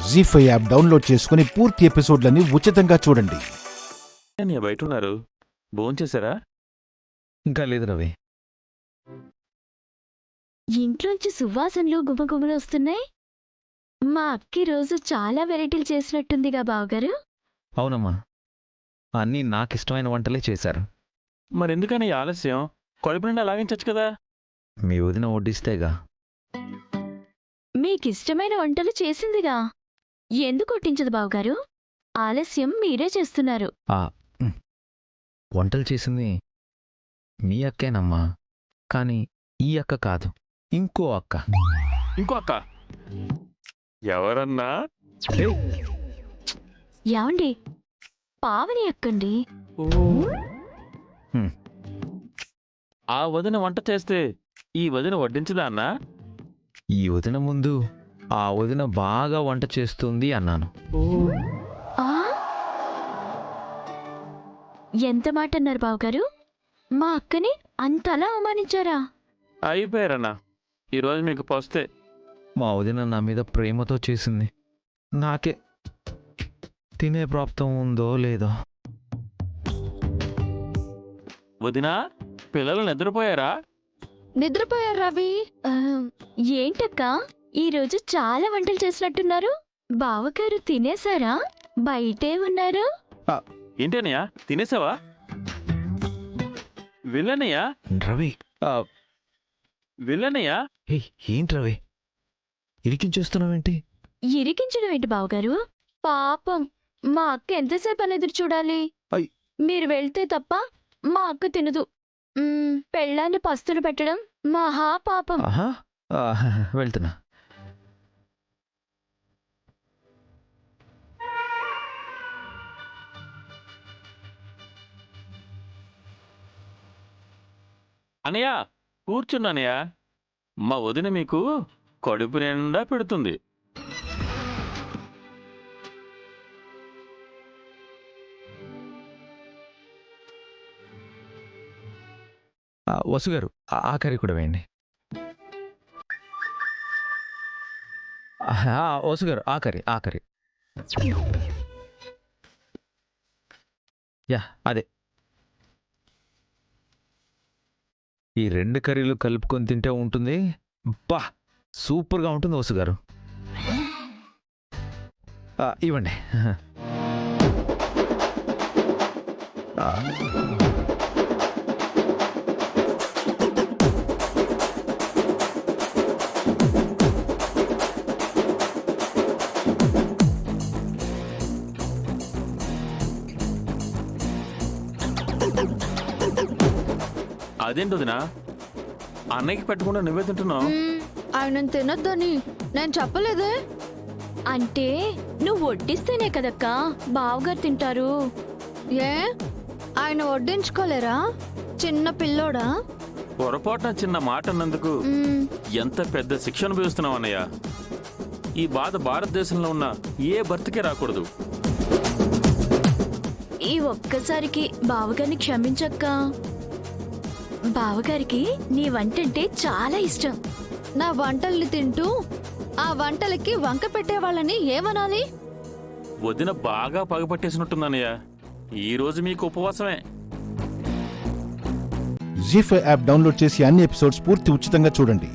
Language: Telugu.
జీ5 యాప్ డౌన్లోడ్ చేసుకుని పూర్తి ఎపిసోడ్లని ఉచితంగా చూడండి. బయట ఉన్నారు, భోంచేశారా? ఇంకా లేదు రవి. ఇంట్లోంచి సువాసనలు గుమగుమలు వస్తున్నాయి. మా అక్కి రోజు చాలా వెరైటీలు చేసినట్టుందిగా బావగారు. అవునమ్మా, అన్నీ నాకిష్టమైన వంటలే చేశారు. మరెందుకని ఆలస్యం? కడుపు నిండా లాగించచ్చు కదా. మీ వదిన వడ్డిస్తేగా. మీకిష్టమైన వంటలు చేసిందిగా, ఎందుకు కొట్టించదు బావగారు? ఆలస్యం మీరే చేస్తున్నారు. వంటలు చేసింది మీ అక్కేనమ్మా, కానీ ఈ అక్క కాదు, ఇంకో అక్క. ఇంకో అక్క ఎవరన్నా? యాండి, పావని అక్కండి. ఆ వదిన వంట చేస్తే ఈ వదిన వడ్డించదా అన్నా? ఈ వదిన ముందు ఆ వదిన బాగా వంట చేస్తుంది అన్నాను. ఆ? ఎంత మాట అన్నారు బావగారు? మా అక్కని అంతలా అవమానించారా? అయిపోయారన్నా, ఈరోజు మీకు పోస్తే. మా వదిన నా మీద ప్రేమతో చేసింది. నాకే తినే ప్రాప్తం ఉందో లేదో. వదినా, పిల్లలు నిద్రపోయారా? నిద్రపోయారు రవి. ఏంటక్క, ఈరోజు చాలా వంటలు చేసినట్టున్నారు. బావగారు తినేశారా? బయటే ఉన్నారు. ఏంటనయ్యా, తినేసావా? వెళ్ళనయ్యా, రవి, వెళ్ళనయ్యా. ఏంటి రవి, ఇరికించేస్తున్నావేంటి? ఇరికించడం ఏంటి బావగారు? పాపం, మా అక్క ఎంతసేపు అని ఎదురు చూడాలి? అయ్. మీరు వెళ్తే తప్ప మా అక్క తినదు. పెళ్ళాన్ని పస్తులు పెట్టడం మహా పాపం. వెళ్తున్నా. అనయ్య, కూర్చున్నానయ్యా. మా వదిన మీకు కడుపు నిండా పెడుతుంది. వసుగారు, ఆఖరి కూడా వేయండి. వసుగారు, ఆఖరి. యా, అదే. ఈ రెండు కర్రీలు కలుపుకొని తింటే ఉంటుంది. బా, సూపర్గా ఉంటుంది వసుగారు. ఇవ్వండి. అదేంటి వదినా, అన్నయ్యకి పెట్టకుండా నువ్వే తింటున్నావు? ఆయన తినొద్దని నేను చెప్పలేదే. అంటే నువ్వు వడ్డిస్తేనే కదక్కా బావగారు తింటారు. ఏ, ఆయన వడ్డించుకోలేరా? చిన్న పిల్లోడా? పొరపాటున చిన్న మాట అన్నందుకు ఎంత పెద్ద శిక్ష అనుభవిస్తున్నావు అన్నయ్య. ఈ బాధ భారతదేశంలో ఉన్న ఏ భర్తకే రాకూడదు. ఈ ఒక్కసారికి బావగారిని క్షమించక్క. బావగారికి నీ వంటంటే చాలా ఇష్టం. నా వంటల్ని తింటూ ఆ వంటలకి వంక పెట్టేవాళ్ళని ఏమనాలి? వదిన బాగా పగపట్టేసినట్టుందన్నయ్య. ఈ రోజు మీకు ఉపవాసమే. జీ5 యాప్ డౌన్లోడ్ చేసి అన్ని ఎపిసోడ్స్ పూర్తి ఉచితంగా చూడండి.